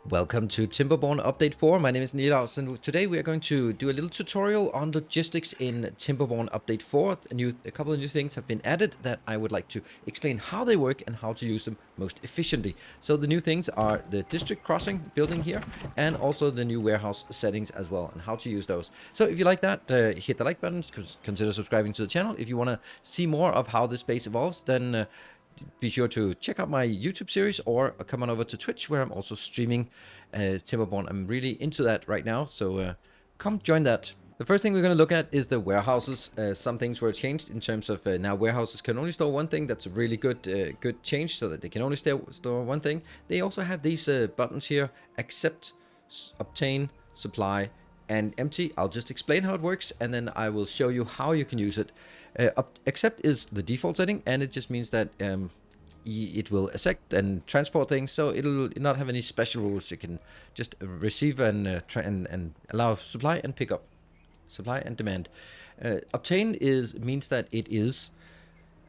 Welcome to Timberborn Update 4. My name is Niels, and today we are going to do a little tutorial on logistics in Timberborn Update 4. A couple of new things have been added that I would like to explain how they work and how to use them most efficiently. So the new things are the district crossing building here, and also the new warehouse settings as well, and how to use those. So if you like that, hit the like button, consider subscribing to the channel. If you want to see more of how this base evolves, then be sure to check out my YouTube series or come on over to Twitch, where I'm also streaming Timberborn. I'm really into that right now, so come join that. The first thing we're going to look at is the warehouses. Some things were changed in terms of now warehouses can only store one thing. That's a really good change, so that they can only store one thing. They also have these buttons here: accept, obtain, supply, and empty. I'll just explain how it works, and then I will show you how you can use it. Accept is the default setting, and it just means that it will accept and transport things, so it'll not have any special rules. You can just receive and allow supply and pick up, supply and demand. Obtain means that it is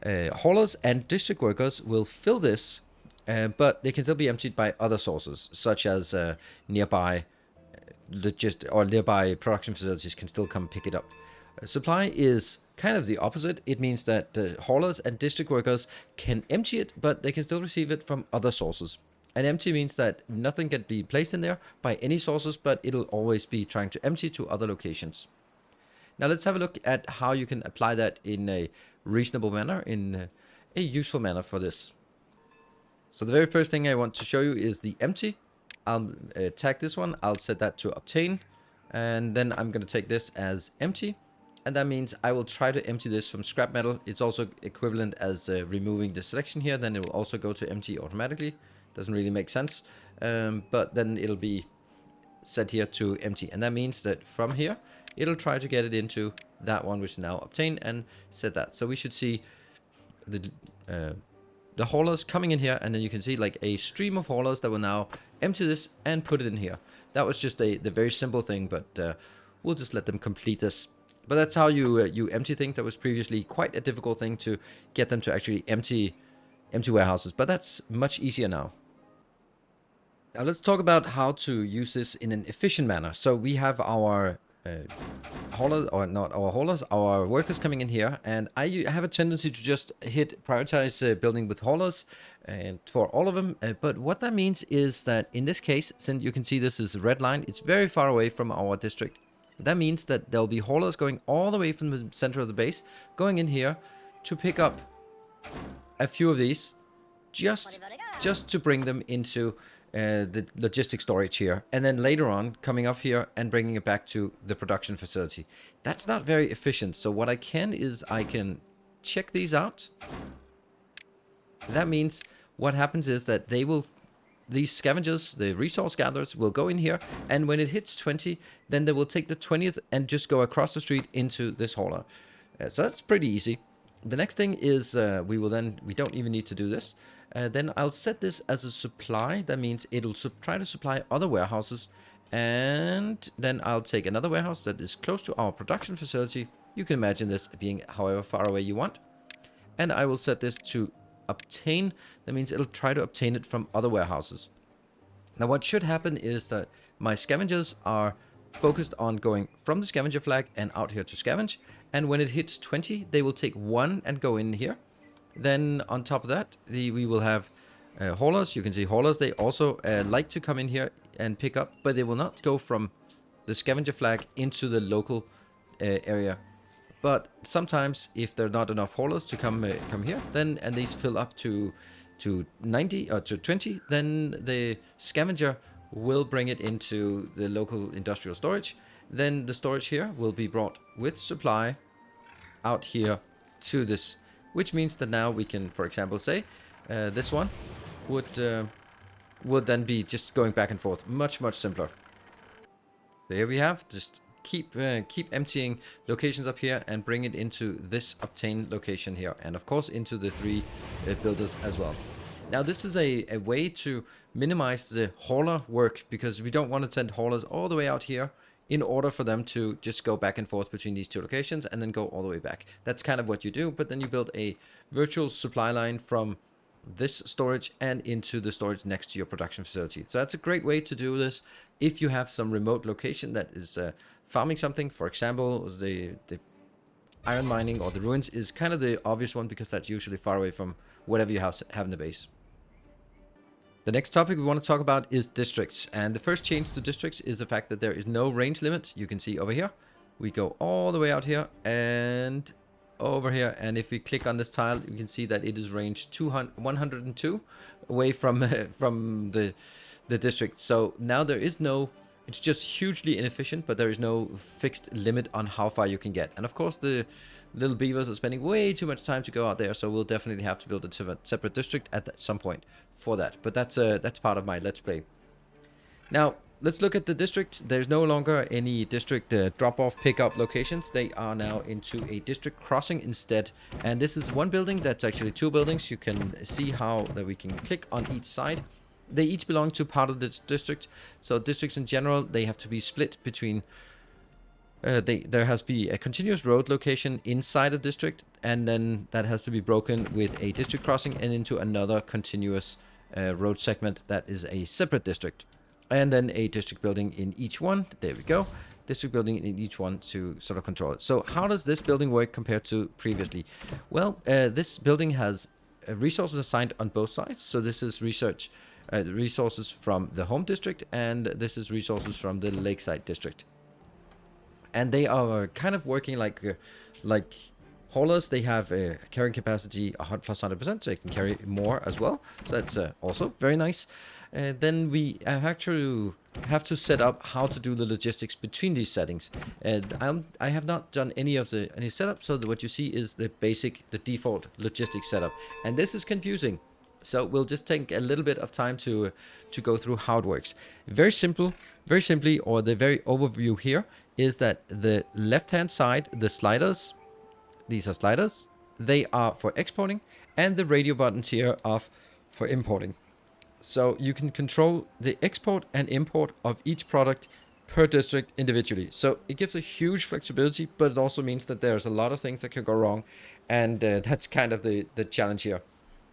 haulers and district workers will fill this, but they can still be emptied by other sources, such as nearby nearby production facilities can still come pick it up. Supply is kind of the opposite. It means that the haulers and district workers can empty it, but they can still receive it from other sources. And empty means that nothing can be placed in there by any sources, but it'll always be trying to empty to other locations. Now let's have a look at how you can apply that in a reasonable manner, in a useful manner for this. So the very first thing I want to show you is the empty. I'll tag this one. I'll set that to obtain, and then I'm going to take this as empty. And that means I will try to empty this from scrap metal. It's also equivalent as removing the selection here. Then it will also go to empty automatically. Doesn't really make sense. But then it'll be set here to empty. And that means that from here, it'll try to get it into that one, which is now obtain, and set that. So we should see the haulers coming in here. And then you can see like a stream of haulers that will now empty this and put it in here. That was just the very simple thing, but we'll just let them complete this. But that's how you empty things. That was previously quite a difficult thing to get them to actually empty warehouses. But that's much easier now. Now let's talk about how to use this in an efficient manner. So we have our haulers, or not our haulers, our workers coming in here. And I have a tendency to just hit prioritize building with haulers and for all of them. But what that means is that in this case, since you can see this is a red line, it's very far away from our district. That means that there'll be haulers going all the way from the center of the base, going in here to pick up a few of these, just to bring them into the logistic storage here, and then later on coming up here and bringing it back to the production facility. That's not very efficient. So what I can is I can check these out. That means what happens is that these scavengers, the resource gatherers, will go in here, and when it hits 20, then they will take the 20th and just go across the street into this hauler. So that's pretty easy. The next thing is we don't even need to do this. Then I'll set this as a supply. That means it'll try to supply other warehouses, and then I'll take another warehouse that is close to our production facility. You can imagine this being however far away you want. And I will set this to obtain. That means it'll try to obtain it from other warehouses. Now what should happen is that my scavengers are focused on going from the scavenger flag and out here to scavenge, and when it hits 20 they will take one and go in here. Then on top of that we will have haulers. You can see haulers, they also like to come in here and pick up, but they will not go from the scavenger flag into the local area. But sometimes, if there are not enough haulers to come here, then and these fill up to 90 or to 20, then the scavenger will bring it into the local industrial storage. Then the storage here will be brought with supply out here to this, which means that now we can, for example, say this one would then be just going back and forth, much simpler. There we have just. Keep emptying locations up here and bring it into this obtain location here, and of course into the three builders as well. Now this is a way to minimize the hauler work, because we don't want to send haulers all the way out here in order for them to just go back and forth between these two locations and then go all the way back. That's kind of what you do, but then you build a virtual supply line from this storage and into the storage next to your production facility. So that's a great way to do this if you have some remote location that is farming something. For example, the iron mining or the ruins is kind of the obvious one, because that's usually far away from whatever you have in the base. The next topic we want to talk about is districts, and the first change to districts is the fact that there is no range limit. You can see over here, we go all the way out here and over here, and if we click on this tile, you can see that it is range 102 away from from the district. So now there is no, it's just hugely inefficient, but there is no fixed limit on how far you can get. And of course the little beavers are spending way too much time to go out there, so we'll definitely have to build a separate district at some point for that. But that's part of my Let's Play. Now let's look at the district. There's no longer any district drop-off pickup locations. They are now into a district crossing instead. And this is one building. That's actually two buildings. You can see how that we can click on each side. They each belong to part of this district. So districts in general, they have to be split between there has to be a continuous road location inside of district, and then that has to be broken with a district crossing and into another continuous road segment that is a separate district. And then a district building in each one. There we go. District building in each one to sort of control it. So how does this building work compared to previously? Well, this building has resources assigned on both sides. So this is resources from the home district, and this is resources from the lakeside district. And they are kind of working like haulers. They have a carrying capacity plus 100%, so they can carry more as well. So that's also very nice. Then we actually have to set up how to do the logistics between these settings. I have not done any setup, so what you see is the default logistics setup, and this is confusing. So we'll just take a little bit of time to go through how it works. Very simply, or the very overview here is that the left-hand side, the sliders, these are sliders. They are for exporting, and the radio buttons here are for importing. So you can control the export and import of each product per district individually. So it gives a huge flexibility, but it also means that there's a lot of things that can go wrong, and that's kind of the challenge here.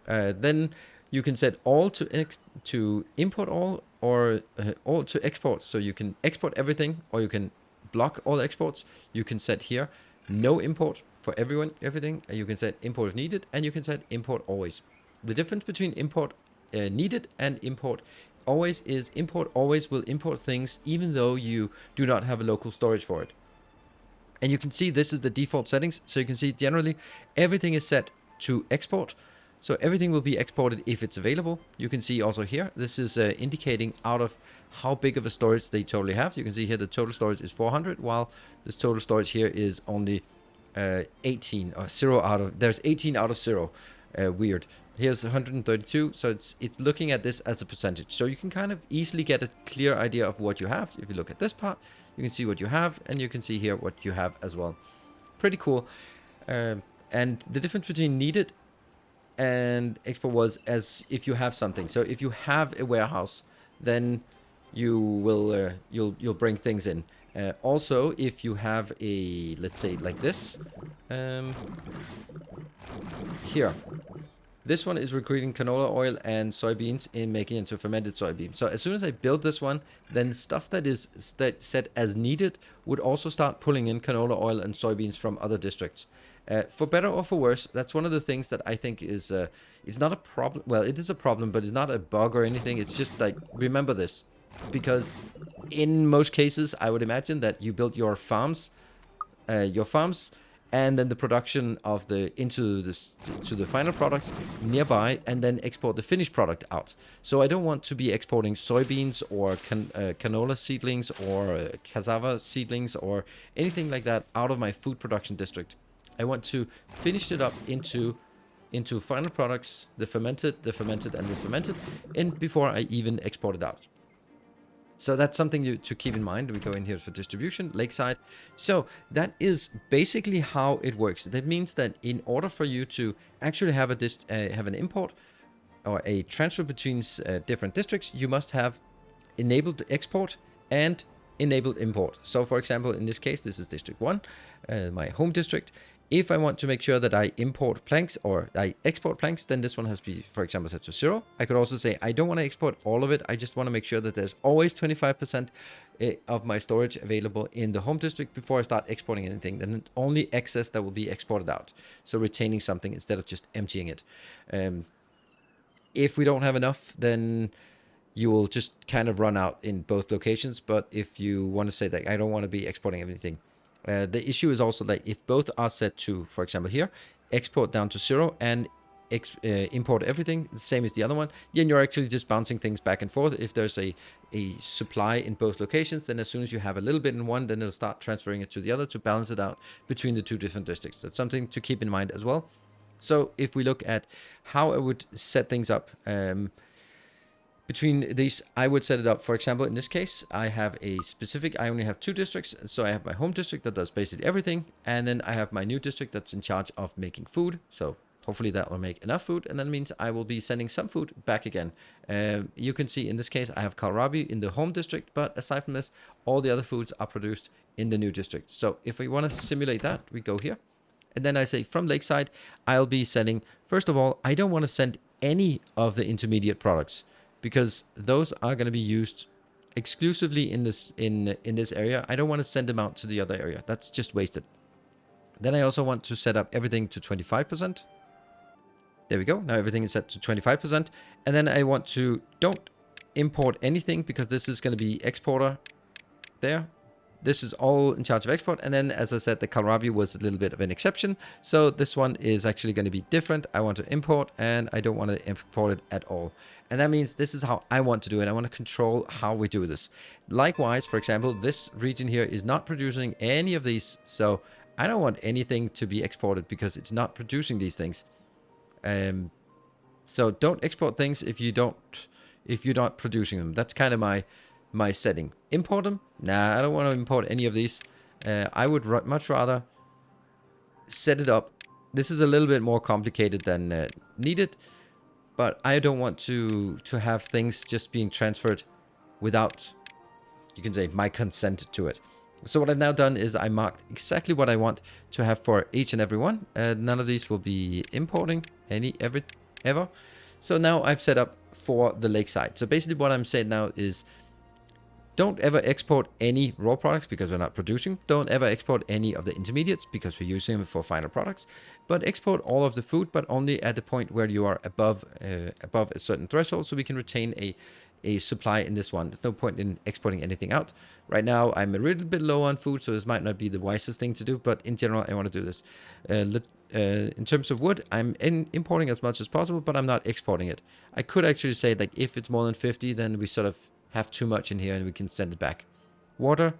Then you can set all to import all, or all to export. So you can export everything, or you can block all exports. You can set here no import for everything. You can set import if needed, and you can set import always. The difference between import needed and import always is import always will import things even though you do not have a local storage for it. And you can see this is the default settings. So you can see generally everything is set to export. So everything will be exported if it's available. You can see also here, this is indicating out of how big of a storage they totally have. You can see here the total storage is 400, while this total storage here is only 18 or 0 out of, there's 18 out of 0. Weird. Here's 132, so it's looking at this as a percentage. So you can kind of easily get a clear idea of what you have. If you look at this part, you can see what you have, and you can see here what you have as well. Pretty cool. And the difference between needed and export was as if you have something. So if you have a warehouse, then you will you'll bring things in. Also, if you have a, let's say like this, here, this one is recruiting canola oil and soybeans in making into fermented soybean. So as soon as I build this one, then stuff that is set as needed would also start pulling in canola oil and soybeans from other districts. For better or for worse, that's one of the things that I think is it's not a problem. Well, it is a problem, but it's not a bug or anything. It's just like, remember this, because in most cases, I would imagine that you build your farms, and then the production of to the final products nearby, and then export the finished product out. So I don't want to be exporting soybeans or canola seedlings or cassava seedlings or anything like that out of my food production district. I want to finish it up into final products, the fermented, and before I even export it out. So that's something to keep in mind. We go in here for distribution, lakeside. So that is basically how it works. That means that in order for you to actually have an import or a transfer between different districts, you must have enabled export and enabled import. So for example, in this case, this is district 1, my home district. If I want to make sure that I import planks or I export planks, then this one has to be, for example, set to 0. I could also say I don't want to export all of it. I just want to make sure that there's always 25% of my storage available in the home district before I start exporting anything. Then only excess that will be exported out. So retaining something instead of just emptying it. If we don't have enough, then you will just kind of run out in both locations. But if you want to say that I don't want to be exporting everything, the issue is also that if both are set to, for example here, export down to 0 and import everything, the same as the other one, then you're actually just bouncing things back and forth. If there's a supply in both locations, then as soon as you have a little bit in one, then it'll start transferring it to the other to balance it out between the two different districts. That's something to keep in mind as well. So if we look at how I would set things up, between these, I would set it up, for example, in this case, I have a specific, I only have 2 districts. So I have my home district that does basically everything. And then I have my new district that's in charge of making food. So hopefully that will make enough food. And that means I will be sending some food back again. You can see in this case, I have kohlrabi in the home district. But aside from this, all the other foods are produced in the new district. So if we want to simulate that, we go here. And then I say from Lakeside, I'll be sending, first of all, I don't want to send any of the intermediate products, because those are going to be used exclusively in this area. I don't want to send them out to the other area. That's just wasted. Then I also want to set up everything to 25%. There we go. Now everything is set to 25%. And then I want to don't import anything, because this is going to be exporter there. This is all in charge of export. And then, as I said, the kohlrabi was a little bit of an exception. So this one is actually going to be different. I want to import, and I don't want to import it at all. And that means this is how I want to do it. I want to control how we do this. Likewise, for example, this region here is not producing any of these. So I don't want anything to be exported because it's not producing these things. So don't export things if you're not producing them. That's kind of my setting. Import them? Nah, I don't want to import any of these. I would much rather set it up. This is a little bit more complicated than needed, but I don't want to have things just being transferred without, you can say, my consent to it. So what I've now done is I marked exactly what I want to have for each and every one. None of these will be importing ever. So now I've set up for the Lakeside. So basically what I'm saying now is, don't ever export any raw products because we're not producing. Don't ever export any of the intermediates because we're using them for final products. But export all of the food, but only at the point where you are above a certain threshold, so we can retain a supply in this one. There's no point in exporting anything out. Right now, I'm a little bit low on food, so this might not be the wisest thing to do. But in general, I want to do this. In terms of wood, I'm importing as much as possible, but I'm not exporting it. I could actually say, like, if it's more than 50, then we sort of have too much in here and we can send it back. Water,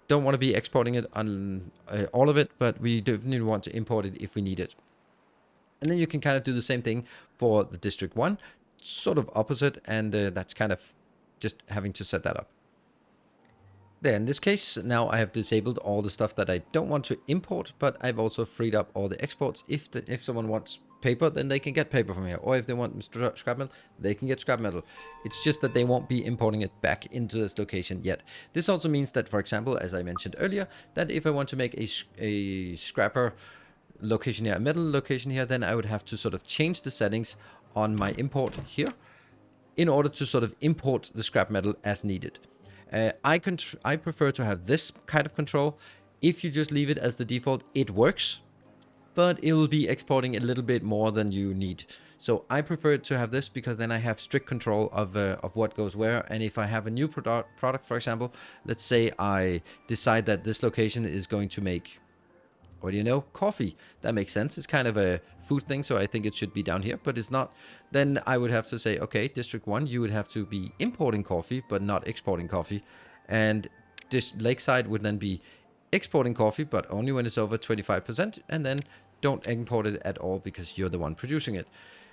don't want to be exporting it on all of it, but we definitely want to import it if we need it. And then you can kind of do the same thing for the District 1, sort of opposite, and that's kind of just having to set that up. There, in this case, now I have disabled all the stuff that I don't want to import, but I've also freed up all the exports. If someone wants paper, then they can get paper from here. Or if they want scrap metal, they can get scrap metal. It's just that they won't be importing it back into this location yet. This also means that, for example, as I mentioned earlier, that if I want to make a scrapper location here, a metal location here, then I would have to sort of change the settings on my import here in order to sort of import the scrap metal as needed. I prefer to have this kind of control. If you just leave it as the default, it works, but it will be exporting a little bit more than you need. So I prefer to have this because then I have strict control of what goes where. And if I have a new product, for example, let's say I decide that this location is going to make, what do you know, coffee. That makes sense. It's kind of a food thing, so I think it should be down here, but it's not. Then I would have to say, okay, District 1, you would have to be importing coffee, but not exporting coffee. And this Lakeside would then be exporting coffee, but only when it's over 25%, and then don't import it at all because you're the one producing it.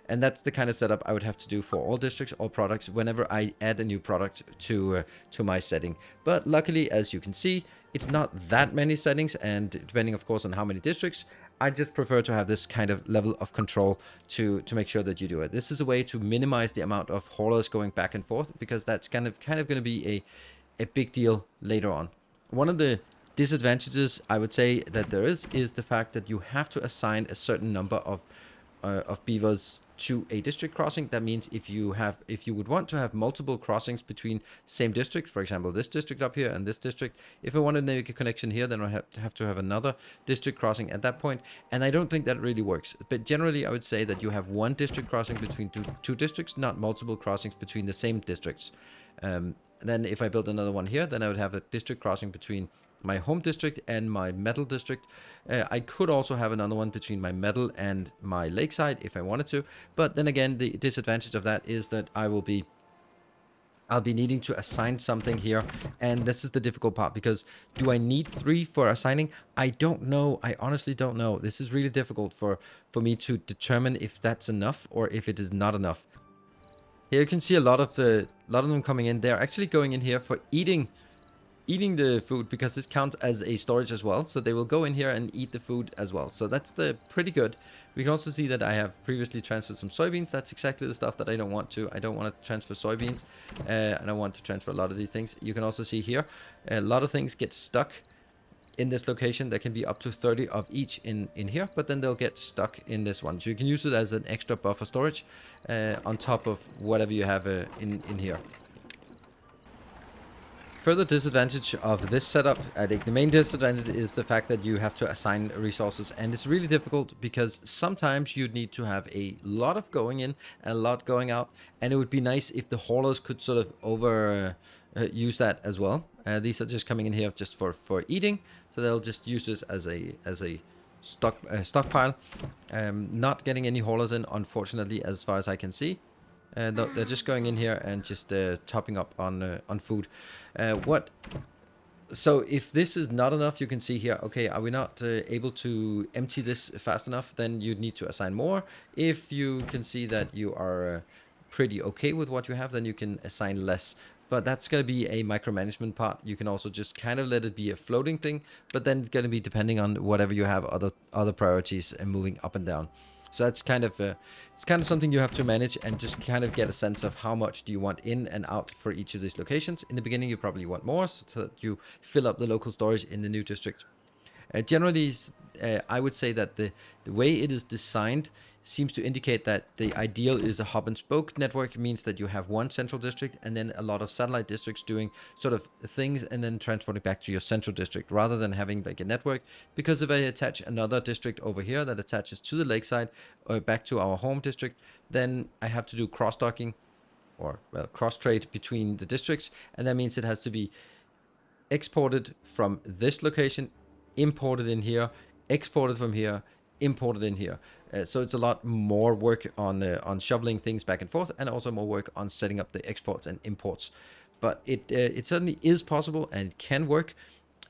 And that's the kind of setup I would have to do for all districts, all products, whenever I add a new product to my setting. But luckily, as you can see, it's not that many settings, and depending, of course, on how many districts, I just prefer to have this kind of level of control to make sure that you do it. This is a way to minimize the amount of haulers going back and forth, because that's kind of going to be a big deal later on. One of the Disadvantages I would say that there is the fact that you have to assign a certain number of beavers to a district crossing. That means if you would want to have multiple crossings between same districts, for example this district up here and this district, if I want to make a connection here, then I have to have another district crossing at that point, and I don't think that really works. But generally I would say that you have one district crossing between two districts, not multiple crossings between the same districts. Then if I build another one here, then I would have a district crossing between my home district and my metal district. I could also have another one between my metal and my lakeside if I wanted to, but then again the disadvantage of that is that I'll be needing to assign something here, and this is the difficult part, because do I need 3 for assigning? I don't know. I honestly don't know. This is really difficult for me to determine if that's enough or if it is not enough. Here you can see a lot of them coming in. They're actually going in here for eating the food, because this counts as a storage as well, so they will go in here and eat the food as well. So that's pretty good. We can also see that I have previously transferred some soybeans. That's exactly the stuff that I don't want to. I don't want to transfer soybeans, and I want to transfer a lot of these things. You can also see here a lot of things get stuck in this location. There can be up to 30 of each in here, but then they'll get stuck in this one. So you can use it as an extra buffer storage on top of whatever you have in here. Further disadvantage of this setup, I think the main disadvantage is the fact that you have to assign resources, and it's really difficult because sometimes you need to have a lot of going in and a lot going out, and it would be nice if the haulers could sort of use that as well. These are just coming in here just for eating, so they'll just use this as a stockpile. Not getting any haulers in, unfortunately, as far as I can see. They're just going in here and just topping up on food. So if this is not enough, you can see here, okay, are we not able to empty this fast enough? Then you'd need to assign more. If you can see that you are pretty okay with what you have, then you can assign less. But that's going to be a micromanagement part. You can also just kind of let it be a floating thing, but then it's going to be depending on whatever you have other priorities and moving up and down. So that's kind of it's kind of something you have to manage and just kind of get a sense of how much do you want in and out for each of these locations. In the beginning, you probably want more so that you fill up the local storage in the new district. Generally, I would say that the way it is designed seems to indicate that the ideal is a hub and spoke network. It means that you have one central district and then a lot of satellite districts doing sort of things and then transporting back to your central district, rather than having like a network. Because if I attach another district over here that attaches to the lakeside or back to our home district, then I have to do cross-docking or cross-trade between the districts, and that means it has to be exported from this location, imported in here, exported from here, imported in here. So it's a lot more work on shoveling things back and forth, and also more work on setting up the exports and imports. But it certainly is possible and it can work.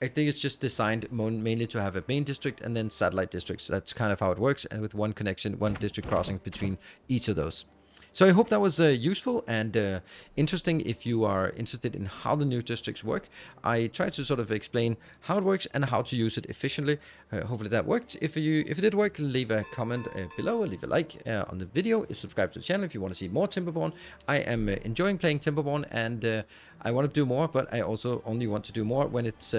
I think it's just designed mainly to have a main district and then satellite districts. That's kind of how it works, and with one connection, one district crossing between each of those. So I hope that was useful and interesting if you are interested in how the new districts work. I tried to sort of explain how it works and how to use it efficiently. Hopefully that worked. If it did work, leave a comment below, or leave a like on the video, subscribe to the channel if you want to see more Timberborn. I am enjoying playing Timberborn, and I want to do more, but I also only want to do more when it's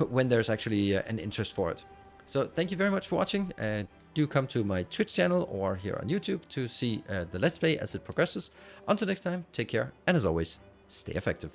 when there's actually an interest for it. So thank you very much for watching. Do come to my Twitch channel or here on YouTube to see the Let's Play as it progresses. Until next time, take care, and as always, stay effective.